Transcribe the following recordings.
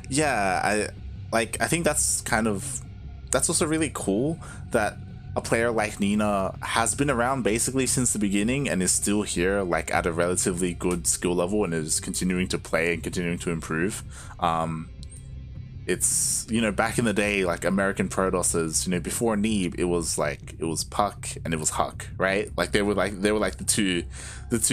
Yeah, I think that's also really cool that a player like Nina has been around basically since the beginning and is still here like at a relatively good skill level and is continuing to play and continuing to improve. It's, you know, back in the day, like American Protosses, you know, before Neeb, it was Puck and it was Huck, right? Like they were like the two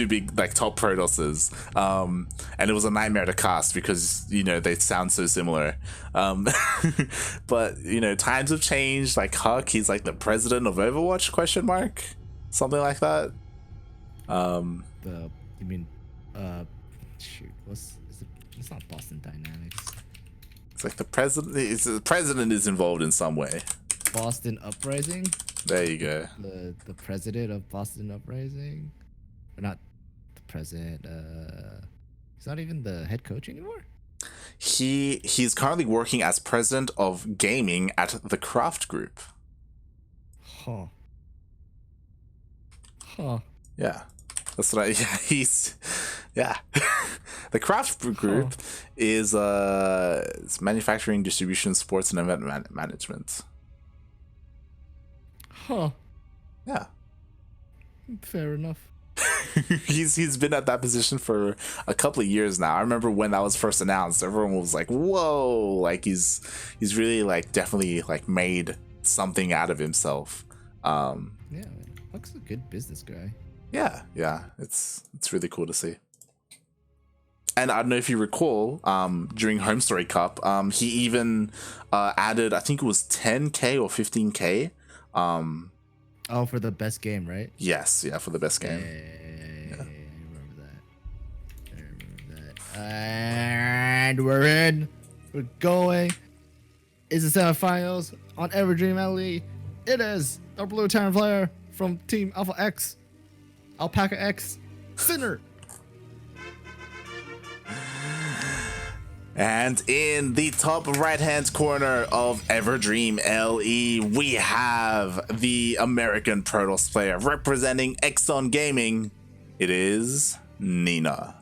big like top Protosses. And it was a nightmare to cast because, you know, they sound so similar. But, you know, times have changed. Like Huck, he's like the president of Overwatch, question mark? Something like that. You mean shoot, it's not Boston Dynamics. It's like the president is involved in some way. Boston Uprising? There you go. The president of Boston Uprising? Or not the president, he's not even the head coach anymore? He's currently working as president of gaming at the Craft Group. Huh. Yeah. That's what the Craft Group is it's manufacturing, distribution, sports, and event management. Huh. Yeah. Fair enough. He's been at that position for a couple of years now. I remember when that was first announced, everyone was like, "Whoa!" Like he's really like definitely like made something out of himself. Yeah, man. Huck's a good business guy. Yeah, it's really cool to see. And I don't know if you recall, during Home Story Cup, he even added, I think it was 10K or 15K. Oh, for the best game, right? Yes, yeah, for the best game. Yeah. I remember that. And we're in. We're going. Is the semifinals on Everdream LE. It is the blue Terran player from Team Alpha X, Alpaca X, Sinner. And in the top right-hand corner of Everdream LE, we have the American Protoss player representing Exxon Gaming. It is Nina.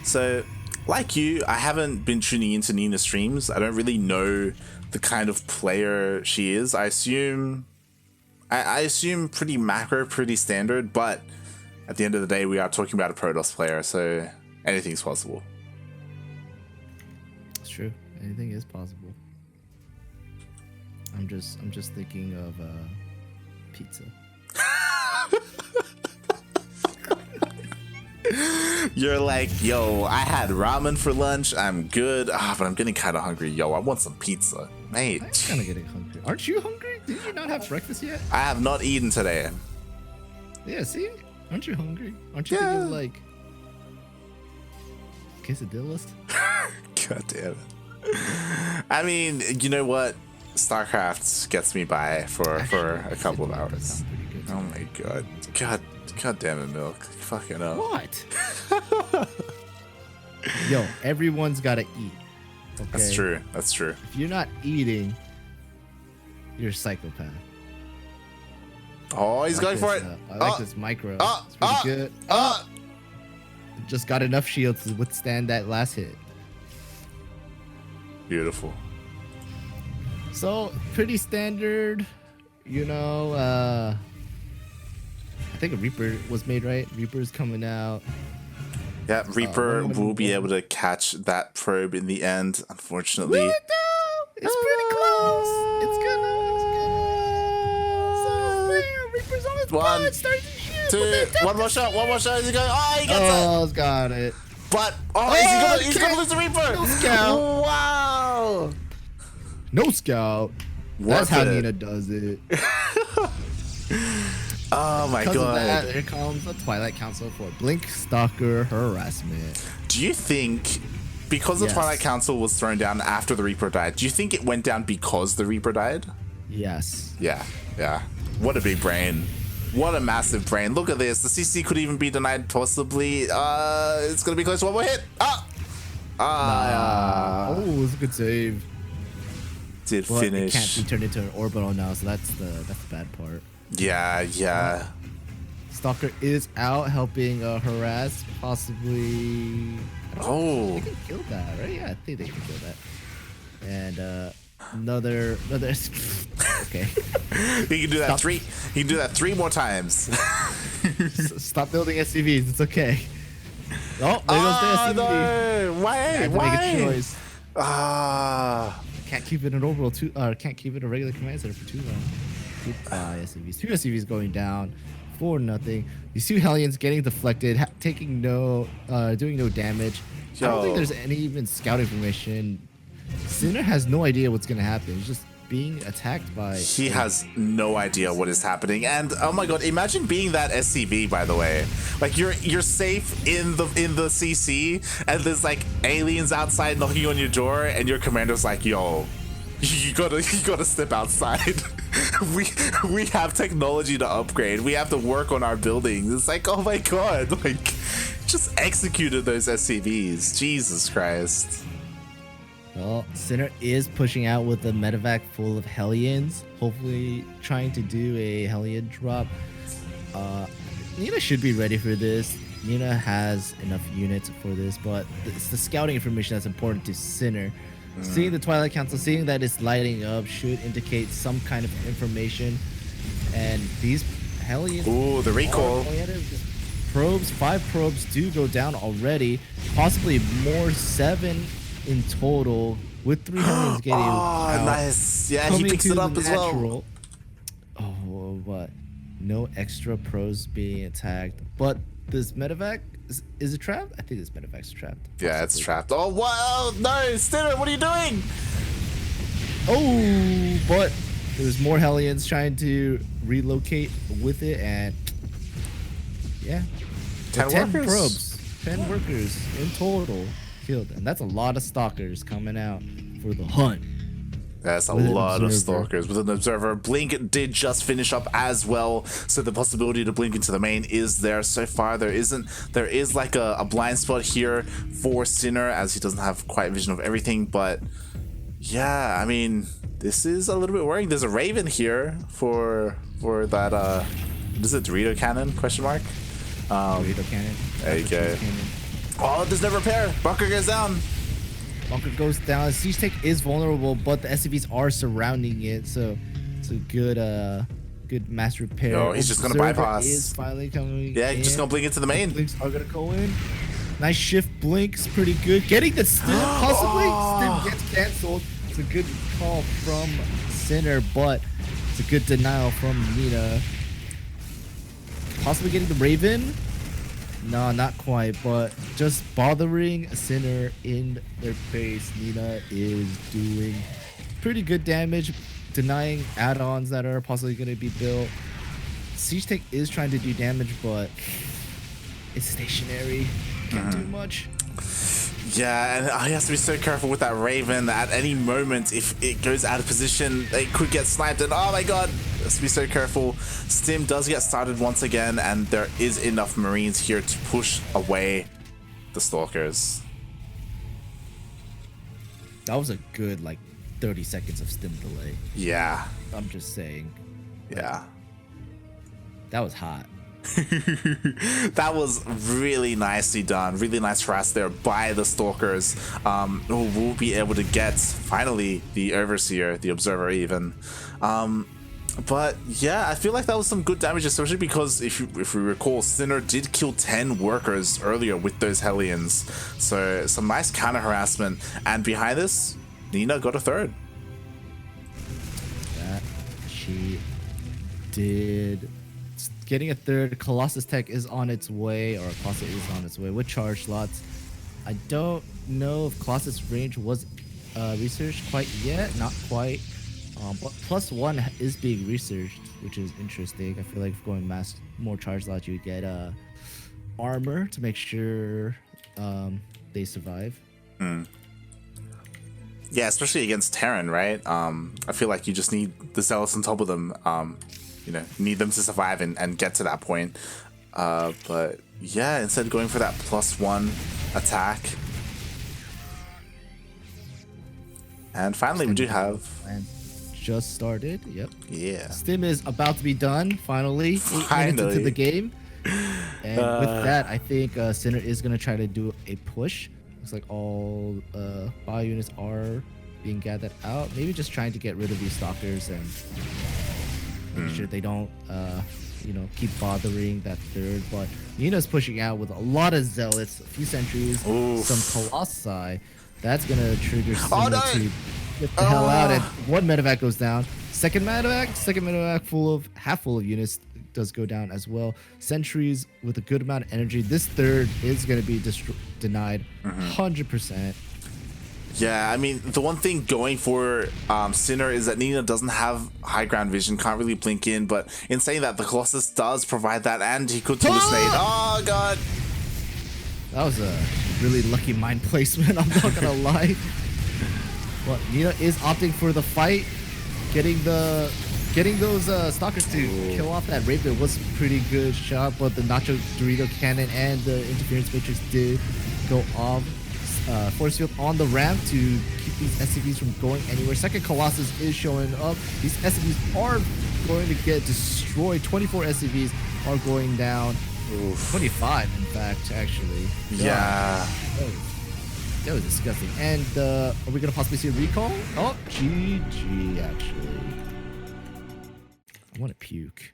So, like you, I haven't been tuning into Nina's streams. I don't really know the kind of player she is. I assume pretty macro, pretty standard, but at the end of the day, we are talking about a Protoss player, so anything's possible. It's true. Anything is possible. I'm just thinking of pizza. You're like, yo, I had ramen for lunch. I'm good, but I'm getting kind of hungry. Yo, I want some pizza, mate. I'm kind of getting hungry. Aren't you hungry? Did you not have breakfast yet? I have not eaten today. Yeah, see? Aren't you hungry? Aren't you thinking like quesadillas? God damn it. I mean, you know what? StarCraft gets me by for a couple of hours. Oh my god. God damn it, Milk. Fucking up. What? Yo, everyone's gotta eat. Okay? That's true. If you're not eating, you're a psychopath. Oh, he's going for it. I like this micro. It's pretty good. Just got enough shields to withstand that last hit. Beautiful. So, pretty standard, you know, I think a Reaper was made, right? Reaper's coming out. Yeah, Reaper will be able to catch that probe in the end, unfortunately. Will it though? It's pretty close. It's gonna. So, man, Reaper's on his butt, starting to shoot. Two, one more shot. Is he going? Oh, he gets it. Oh, got it. But, he's gonna lose the Reaper. No scout. Wow. No scout. That's how Nina does it. Oh my god. Of that, here comes the Twilight Council for Blink Stalker harassment. Do you think, because the Twilight Council was thrown down after the Reaper died, do you think it went down because the Reaper died? Yes. Yeah. What a big brain. What a massive brain. Look at this. The CC could even be denied possibly. It's gonna be close to one more hit. Oh, it's a good save. did but finish. it can't be turned into an orbital now, so that's the bad part. Yeah. Stalker is out helping harass, possibly. Oh. They can kill that, right? Yeah, I think they can kill that. And another. Okay. He can do that three. He can do that 3 more times. Stop building SCVs. It's okay. Oh, there goes the SCV. No. Why? Make a choice. Ah. Can't keep it an orbital can't keep it a regular command center for too long. Goodbye, SCVs. 2 SCVs going down for nothing. These 2 Hellions getting deflected, taking doing no damage. I don't think there's any even scout information. Sinner has no idea what's gonna happen. He's just being attacked by. He has no idea what is happening, and oh my god, imagine being that SCV. By the way, like you're safe in the CC, and there's like aliens outside knocking on your door, and your commander's like, "Yo, you gotta step outside. we have technology to upgrade. We have to work on our buildings." It's like, oh my god, like just executed those SCVs. Jesus Christ. Well, Sinner is pushing out with a medevac full of Hellions, hopefully trying to do a Hellion drop. Nina should be ready for this. Nina has enough units for this, but it's the scouting information that's important to Sinner. Seeing the Twilight Council, seeing that it's lighting up should indicate some kind of information. And these Hellions... Ooh, the recall. Probes, 5 probes do go down already. Possibly more, 7 in total, with 3 Hellions getting out. Nice. Yeah, he picks it up as well. Oh, what? No extra pros being attacked. But this medevac, is it trapped? I think this medevac's trapped. Possibly. Yeah, it's trapped. Oh, wow. No, Sinner, what are you doing? Oh, but there's more Hellions trying to relocate with it, and yeah. 10 probes. 10 workers in total killed, and that's a lot of stalkers coming out for the hunt. That's a lot of stalkers with an observer. Blink did just finish up as well, so the possibility to blink into the main is there. So far there is like a blind spot here for Sinner, as he doesn't have quite vision of everything. But yeah, I mean, this is a little bit worrying. There's a Raven here for that what is it, Dorito cannon question mark? Dorito cannon. There you go. Oh, there's no repair. Bunker goes down. Bunker goes down. Siege Tank is vulnerable, but the SCVs are surrounding it, so it's a good mass repair. Oh, he's just gonna bypass. Is finally coming. Yeah, he's just gonna blink into the main. Blinks are gonna go in. Nice shift blinks, pretty good. Getting the stim, possibly. Stim gets canceled. It's a good call from Sinner, but it's a good denial from Nina. Possibly getting the Raven. No, not quite, but just bothering Sinner in their face. Nina is doing pretty good damage, denying add-ons that are possibly going to be built. Siege Tank is trying to do damage, but it's stationary. Can't do much. Yeah, and he has to be so careful with that Raven. At any moment, if it goes out of position, they could get sniped. And oh my god, has to be so careful. Stim does get started once again, and there is enough Marines here to push away the Stalkers. That was a good, like, 30 seconds of Stim delay. Yeah. I'm just saying. Yeah. That was hot. That was really nicely done. Really nice harass there by the Stalkers, who will be able to get finally the Overseer, the Observer even. But yeah, I feel like that was some good damage, especially because if we recall, Sinner did kill 10 workers earlier with those Hellions. So some nice counter harassment, and behind this, Nina got a 3rd. That she did. Getting a 3rd. Colossus Tech is on its way, or Colossus is on its way with charge slots. I don't know if Colossus range was researched quite yet. Not quite. But +1 is being researched, which is interesting. I feel like if going more charge slots, you get armor to make sure they survive. Yeah, especially against Terran, right? I feel like you just need the Zealots on top of them. You know, need them to survive and get to that point. But yeah, instead of going for that +1 attack. And finally, we do have. And just started. Yep. Yeah. Stim is about to be done. Finally, 8 minutes into the game. And with that, I think Sinner is gonna try to do a push. Looks like all bio units are being gathered out. Maybe just trying to get rid of these stalkers and make sure they don't, keep bothering that third. But Nina's pushing out with a lot of zealots, a few sentries, some colossi. That's gonna trigger Sinner to get the hell out. And one medevac goes down. Second medevac half full of units does go down as well. Sentries with a good amount of energy. This third is going to be denied 100%. Yeah, I mean, the one thing going for Sinner is that Nina doesn't have high ground vision, can't really blink in, but in saying that, the Colossus does provide that, and he could hallucinate. Oh, God. That was a really lucky mind placement, I'm not going to lie. But Nina is opting for the fight. Getting those stalkers to kill off that Raven was pretty good shot, but the Nacho Dorito cannon and the interference matrix did go off. Force field on the ramp to keep these SCVs from going anywhere. Second Colossus is showing up. These SCVs are going to get destroyed. 24 SCVs are going down. Oof. 25, in fact, actually. Yeah. That was disgusting. And are we going to possibly see a recall? Oh, GG, actually. I want to puke.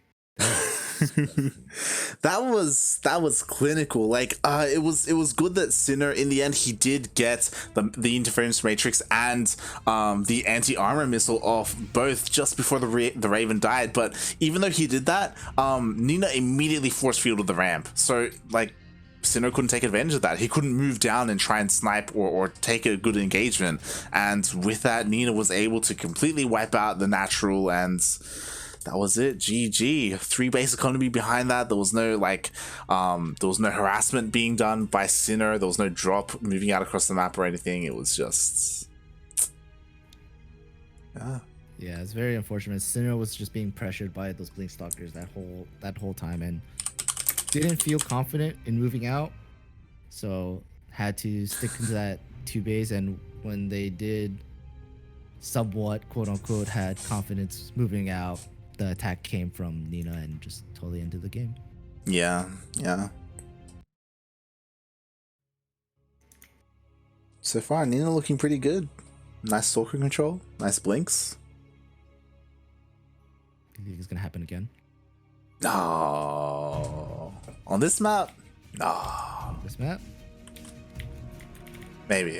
That was clinical. Like it was good that Sinner in the end he did get the interference matrix and the anti-armor missile off both just before the Raven died. But even though he did that, Nina immediately force fielded the ramp. So like Sinner couldn't take advantage of that. He couldn't move down and try and snipe or take a good engagement. And with that, Nina was able to completely wipe out the natural, and that was it. GG. 3 base economy behind that. There was no harassment being done by Sinner. There was no drop moving out across the map or anything. It was just yeah, it's very unfortunate. Sinner was just being pressured by those blink stalkers that whole time and didn't feel confident in moving out, so had to stick into that 2 base. And when they did somewhat quote unquote had confidence moving out, the attack came from Nina and just totally ended the game. Yeah. So far, Nina looking pretty good. Nice stalker control, nice blinks. You think it's gonna happen again? No. On this map? No. This map? Maybe.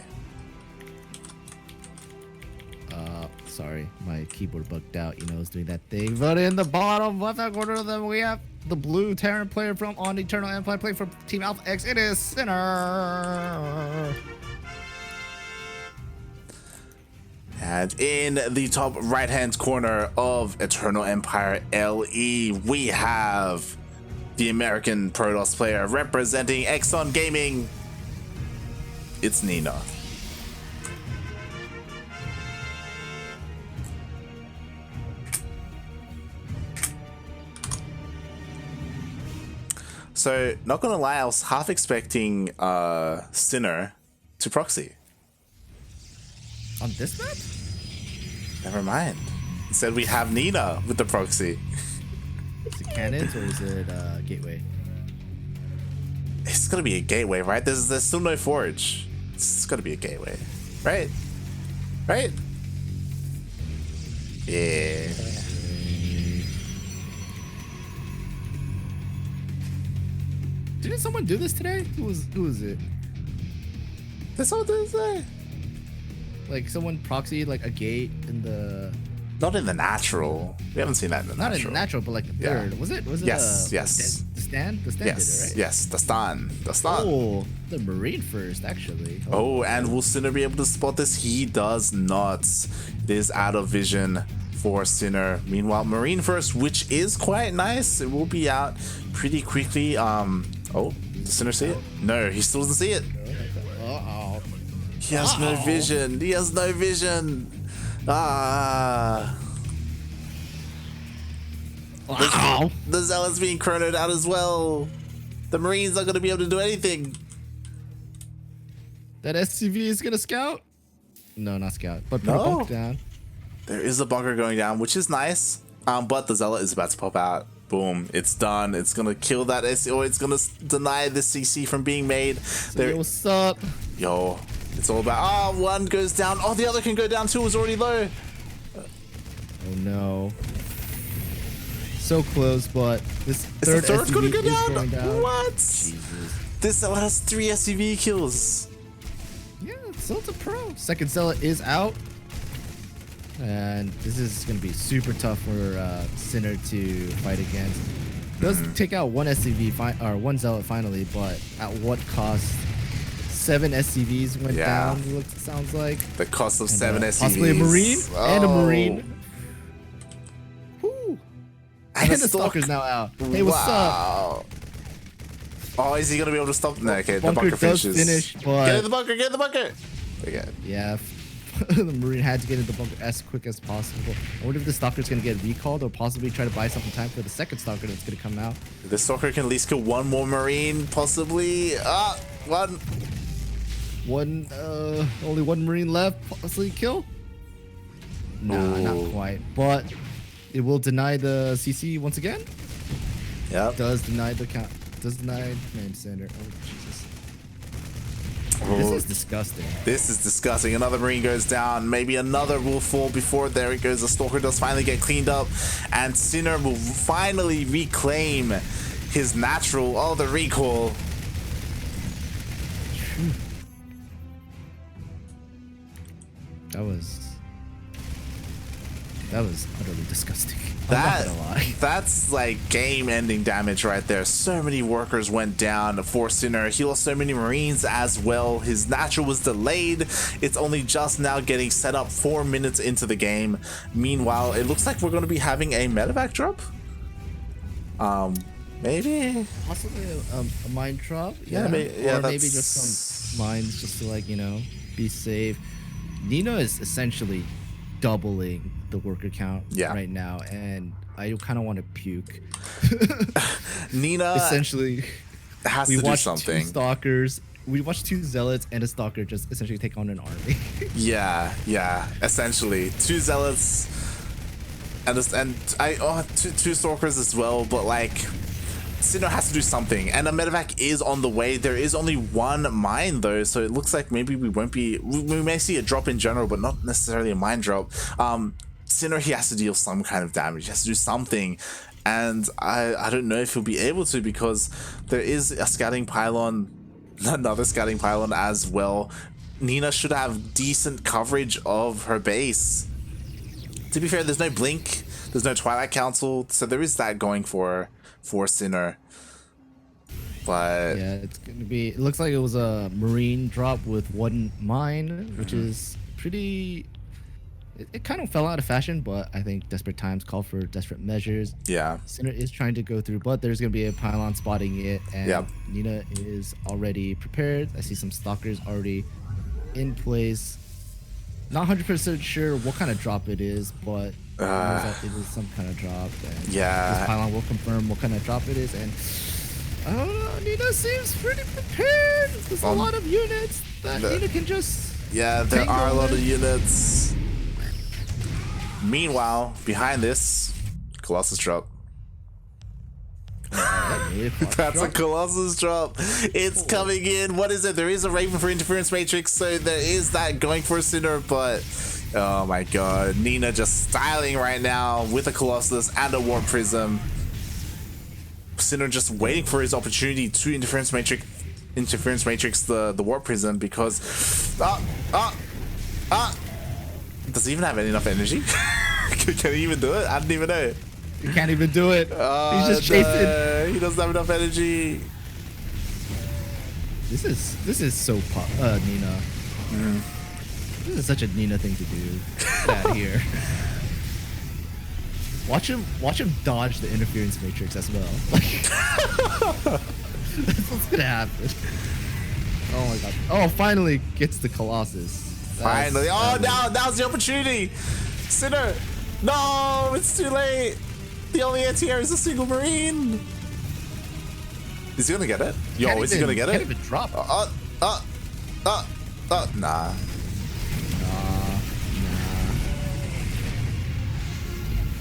Sorry, my keyboard bugged out. It's doing that thing. But in the bottom left-hand corner of them, we have the blue Terran player from On Eternal Empire playing for Team Alpha X. It is Sinner. And in the top right-hand corner of Eternal Empire LE, we have the American Protoss player representing Exxon Gaming. It's Nina. So, not gonna lie, I was half expecting Sinner to proxy. On this map? Never mind. Instead, we have Nina with the proxy. Is it cannons or is it gateway? It's gonna be a gateway, right? There's still no forge. It's gonna be a gateway, right? Right? Yeah. Didn't someone do this today? Who was it? Did someone do this today? Like someone proxied like a gate in the. Not in the natural. We haven't seen that in the natural. Not in the natural, but like the third. Yeah. Was it? Yes. The stand. The stand yes, did it, right? Yes. The stand. Oh, the Marine first, actually. Oh, and will Sinner be able to spot this? He does not. It is out of vision for Sinner. Meanwhile, Marine first, which is quite nice. It will be out pretty quickly. Oh, does Sinner see it? No, he still doesn't see it. Uh-oh. He has no vision. He has no vision. Ah. Wow. The Zealot's being chronoed out as well. The Marines aren't going to be able to do anything. That SCV is going to scout? No, not scout. But put No. a bunker down. There is a bunker going down, which is nice. But the Zealot is about to pop out. Boom. It's done. It's going to kill that SC, or it's going to deny the CC from being made. So yo, what's up? Yo, it's all about... Oh, one goes down. Oh, the other can go down too. It was already low. Oh, no. So close, but this third SCV going to go down? going down. What? Jesus. This Zealot has 3 SCV kills. Yeah, Zealot's a pro. Second Zealot is out. And this is going to be super tough for Sinner to fight against. Does take out one SCV or one Zealot finally, but at what cost? 7 SCVs went down. It sounds like the cost of and, 7 SCVs. Possibly a Marine and a Marine. Woo. And the Stalker's now out. Hey, what's up? Oh, is he gonna be able to stop? No, okay, the bunker finishes. But get in the bunker. Get in the bunker. Okay. Yeah. The Marine had to get into the bunker as quick as possible. I wonder if the Stalker's going to get recalled or possibly try to buy some time for the second Stalker that's going to come out. The Stalker can at least kill one more Marine, possibly. Only one Marine left, possibly kill? Nah, not quite. But it will deny the CC once again. Yep. Does deny the count. Does deny main center. Oh, Jesus. This is disgusting. This is disgusting. Another Marine goes down. Maybe another will fall before. There it goes. The Stalker does finally get cleaned up. And Sinner will finally reclaim his natural. Oh, the recall. That was utterly disgusting. That's like game-ending damage right there. So many workers went down for Sinner. He lost so many Marines as well. His natural was delayed. It's only just now getting set up 4 minutes into the game. Meanwhile, it looks like we're going to be having a medevac drop. Maybe possibly a mine drop. Yeah, maybe just some mines just to, like, you know, be safe. Nina is essentially doubling the worker count right now, and I kind of want to puke. Nina essentially has to do something. 2 stalkers. We watched 2 zealots and a stalker just essentially take on an army. yeah, essentially 2 zealots and two stalkers as well, but like Sinner has to do something, and a medevac is on the way. There is only 1 mine though, so it looks like maybe we may see a drop in general, but not necessarily a mine drop. Sinner, he has to deal some kind of damage. He has to do something, and I don't know if he'll be able to, because there is a scouting pylon, another scouting pylon as well. Nina should have decent coverage of her base. To be fair, there's no blink, there's no Twilight Council, so there is that going for Sinner. But yeah, it's gonna be. It looks like it was a Marine drop with 1 mine, which is pretty. It kind of fell out of fashion, but I think desperate times call for desperate measures. Yeah, Sinner is trying to go through, but there's gonna be a pylon spotting it, and Nina is already prepared. I see some stalkers already in place. Not 100% sure what kind of drop it is, but it is some kind of drop. And this pylon will confirm what kind of drop it is, and I don't know. Nina seems pretty prepared. There's a lot of units that Nina can just. Yeah, there are a lot of units. Meanwhile, behind this, Colossus drop. That's a Colossus drop. It's coming in. What is it? There is a Raven for Interference Matrix, so there is that going for a Sinner, but oh my god, Nina just styling right now with a Colossus and a Warp Prism. Sinner just waiting for his opportunity to Interference Matrix the Warp Prism, because does he even have enough energy? Can he even do it? I didn't even know. He can't even do it. He's just chasing. He doesn't have enough energy. This is so Nina. This is such a Nina thing to do. Get out here. Watch him dodge the interference matrix as well. That's what's gonna happen. Oh my god. Oh, finally gets the Colossus. Finally. Now's the opportunity. Sinner. No, it's too late. The only anti-air is a single Marine. Is he gonna get it? Yo, is he gonna get it? Can't even drop. Nah.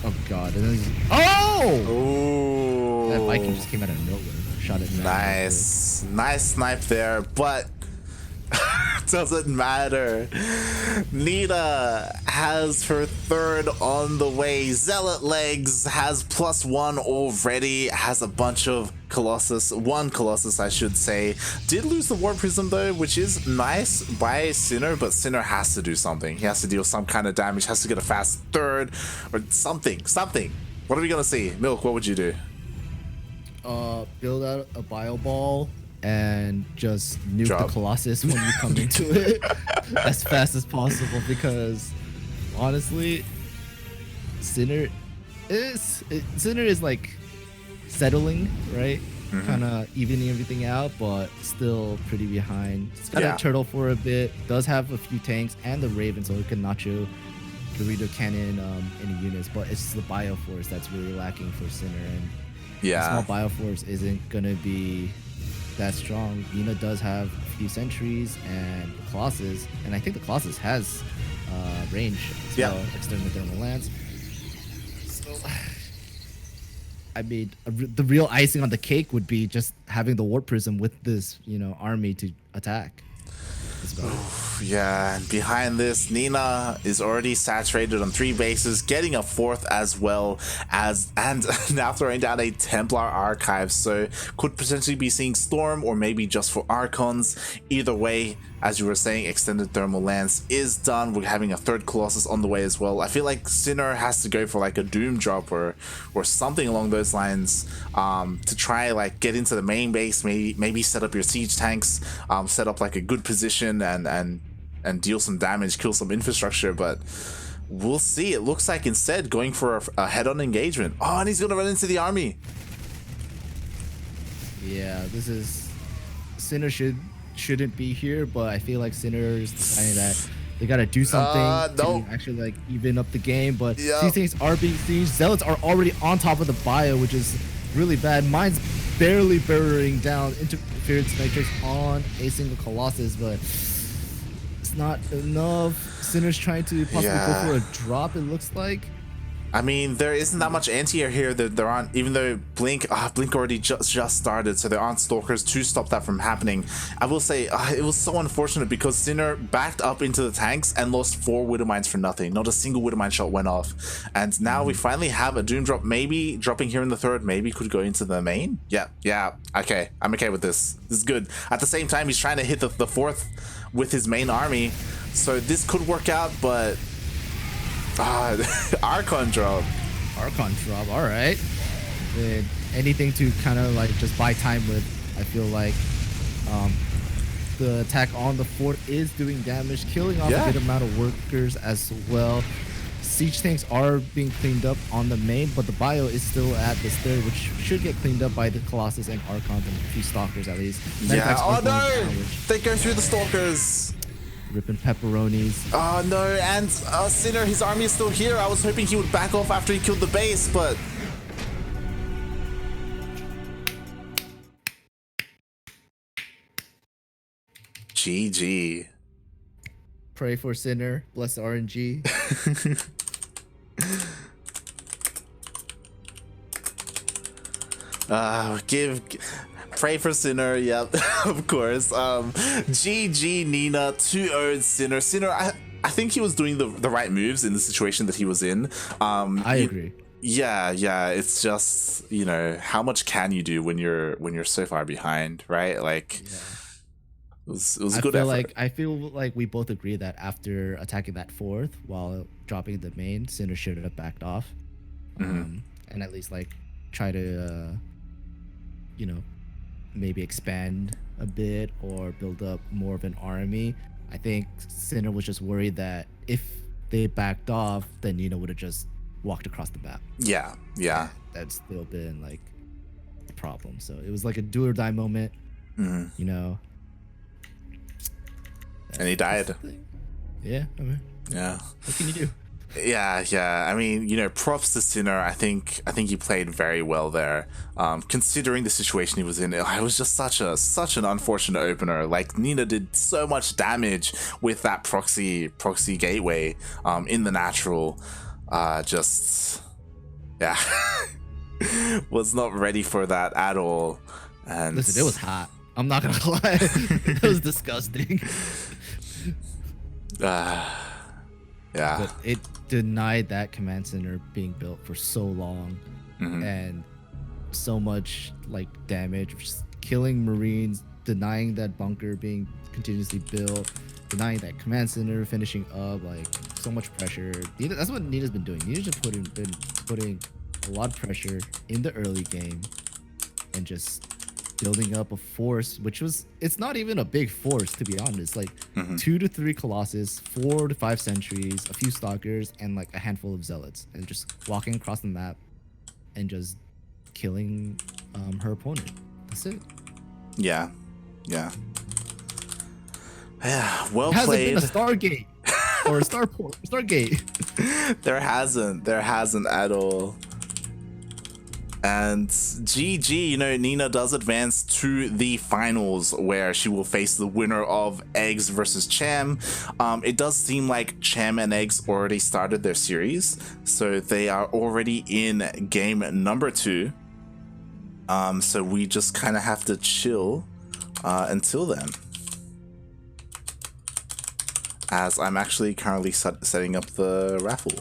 Oh god. And then oh! Oh. That Viking just came out of nowhere. Shot it. Nice. Nice snipe there, but doesn't matter. Nina has her third on the way. Zealot Legs has +1 already. Has a bunch of Colossus. One Colossus, I should say. Did lose the War Prism though, which is nice by Sinner, but Sinner has to do something. He has to deal some kind of damage, has to get a fast third or something. What are we gonna see? Milk, what would you do? Build out a bio ball and just nuke Drop. the Colossus when you come into it as fast as possible, because honestly, Sinner is like settling, right? Kind of evening everything out, but still pretty behind. It's got a turtle for a bit, does have a few tanks and the Raven, so it can nacho Dorito cannon any units, but it's the Bioforce that's really lacking for Sinner, and small Bioforce isn't gonna be that strong. Nina does have a few sentries and the Colossus, and I think the Colossus has range as well, external thermal lance. So, I mean, the real icing on the cake would be just having the Warp Prism with this, army to attack. Yeah, and behind this, Nina is already saturated on 3 bases, getting a 4th as well as, and now throwing down a Templar Archive, so could potentially be seeing Storm or maybe just for Archons. Either way, as you were saying, extended thermal lance is done. We're having a 3rd Colossus on the way as well. I feel like Sinner has to go for like a Doom drop or something along those lines to try like get into the main base, maybe set up your siege tanks, set up like a good position and deal some damage, kill some infrastructure, but we'll see. It looks like instead going for a head-on engagement. Oh, and he's gonna run into the army. Yeah, this is Sinner shouldn't be here, but I feel like Sinner is deciding that they gotta do something to actually like even up the game. But these things are being sieged. Zealots are already on top of the bio, which is really bad. Mine's barely burrowing down interference matrix on a single Colossus, but it's not enough. Sinner's trying to possibly go for a drop, it looks like. I mean, there isn't that much anti-air here. There aren't, even though Blink already just started, so there aren't Stalkers to stop that from happening. I will say, it was so unfortunate because Sinner backed up into the tanks and lost 4 Widowmines for nothing. Not a single Widowmine shot went off. And now we finally have a Doom drop, maybe dropping here in the 3rd, maybe could go into the main. Yeah, okay, I'm okay with this. This is good. At the same time, he's trying to hit the 4th with his main army, so this could work out, but Archon drop, all right. Anything to kind of like just buy time with. I feel like the attack on the fort is doing damage, killing off a good amount of workers as well. Siege tanks are being cleaned up on the main, but the bio is still at this 3rd, which should get cleaned up by the Colossus and Archons and a few Stalkers at least. Oh no! They go through the Stalkers. Ripping pepperonis. Oh no, and Sinner, his army is still here. I was hoping he would back off after he killed the base, but GG. Pray for Sinner. Bless RNG. Pray for Sinner, yep, of course. GG Nina, 2-0 Sinner. Sinner, I think he was doing the right moves in the situation that he was in. I agree. Yeah, it's just, how much can you do when you're so far behind, right? Like, it was a good effort. I feel like we both agree that after attacking that 4th while dropping the main, Sinner should have backed off. And at least like try to maybe expand a bit or build up more of an army. I think Sinner was just worried that if they backed off, then Nina would have just walked across the map. Yeah. That's still been like a problem. So it was like a do or die moment, And he died. Yeah, I mean, what can you do? Yeah. I mean, props to Sinner. I think he played very well there. Considering the situation he was in, it was just such an unfortunate opener. Like, Nina did so much damage with that proxy gateway in the natural. Yeah. Was not ready for that at all. And Listen, it was hot. I'm not gonna lie. It was disgusting. Yeah. But it denied that command center being built for so long, and so much like damage, just killing Marines, denying that bunker being continuously built, denying that command center finishing up, like so much pressure. That's what Nina's been doing. Nina's just been putting a lot of pressure in the early game and just building up a force, which was, it's not even a big force to be honest. Like 2 to 3 Colossus, 4 to 5 sentries, a few stalkers, and like a handful of zealots, and just walking across the map and just killing her opponent. That's it. Yeah. Well Hasn't played. been a Stargate or a Stargate. There hasn't at all. And GG, you know, Nina does advance to the finals where she will face the winner of Eggs versus Cham. It does seem like Cham and Eggs already started their series, so they are already in game number 2. So we just kind of have to chill until then. As I'm actually currently setting up the raffle.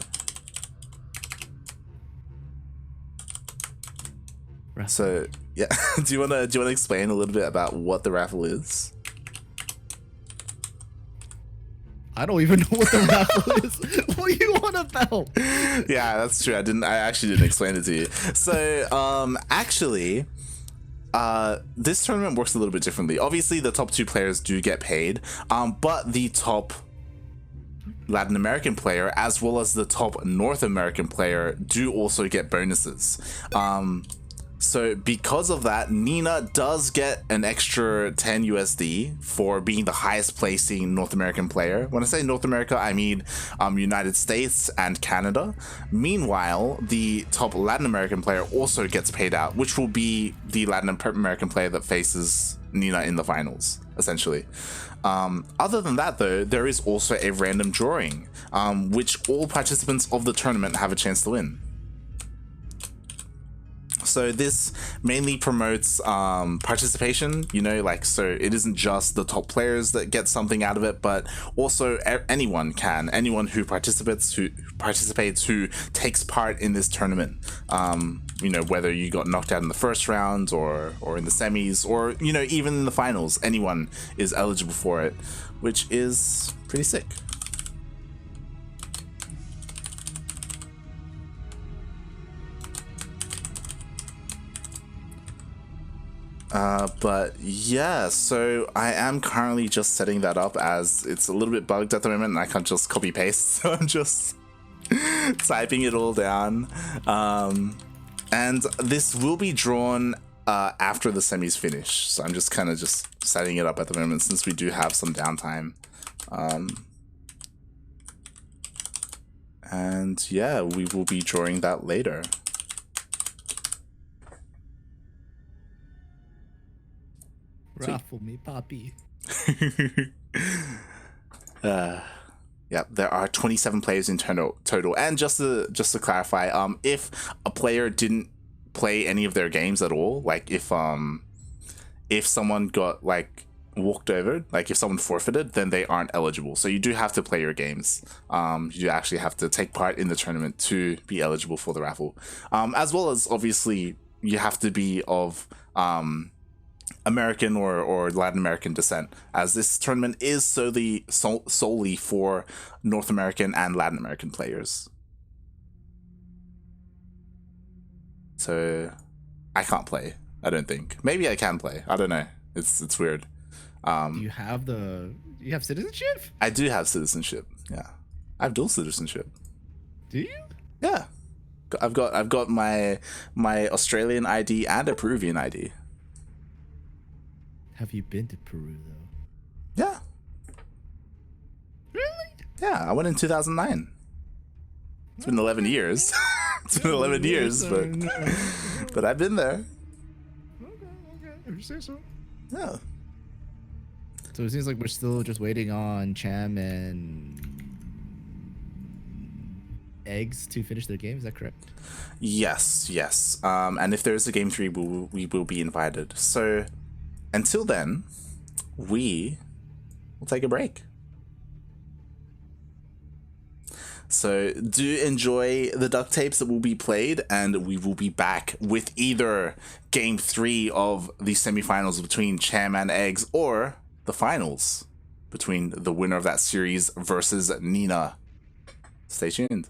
So yeah, do you wanna explain a little bit about what the raffle is? I don't even know what the raffle is. What do you want about? Yeah, that's true. I actually didn't explain it to you. So actually, this tournament works a little bit differently. Obviously, the top 2 players do get paid, but the top Latin American player as well as the top North American player do also get bonuses. So because of that, Nina does get an extra 10 USD for being the highest placing North American player. When I say North America, I mean United States and Canada. Meanwhile, the top Latin American player also gets paid out, which will be the Latin American player that faces Nina in the finals, essentially. Other than that, though, there is also a random drawing, which all participants of the tournament have a chance to win. So this mainly promotes participation, you know, like, so it isn't just the top players that get something out of it, but also anyone who participates, who takes part in this tournament. You know, whether you got knocked out in the first round or in the semis, or, you know, even in the finals, anyone is eligible for it, which is pretty sick. But yeah, so I am currently just setting that up as it's a little bit bugged at the moment and I can't just copy paste, so I'm just typing it all down. And this will be drawn after the semis finish, so I'm just kind of just setting it up at the moment since we do have some downtime. And yeah, we will be drawing that later. Raffle me, Poppy. Yep, there are 27 players in total. And just to clarify, if a player didn't play any of their games at all, like if someone got like walked over, like if someone forfeited, then they aren't eligible. So you do have to play your games. You do actually have to take part in the tournament to be eligible for the raffle. As well as obviously you have to be of American or Latin American descent, as this tournament is solely for North American and Latin American players. So I can't play, I don't think. Maybe I can play, I don't know. It's weird. Do you have citizenship? I do have citizenship, yeah. I have dual citizenship. Do you? Yeah. I've got my Australian ID and a Peruvian ID. Have you been to Peru though? Yeah. Really? Yeah, I went in 2009. It's been 11 years. It's been 11 years, but I've been there. Okay, if you say so. Yeah. So it seems like we're still just waiting on Cham and Eggs to finish their game. Is that correct? Yes, yes. And if there's a game 3, we will be invited. So until then, we will take a break. So do enjoy the duct tapes that will be played, and we will be back with either game 3 of the semifinals between Cham and Eggs, or the finals between the winner of that series versus Nina. Stay tuned.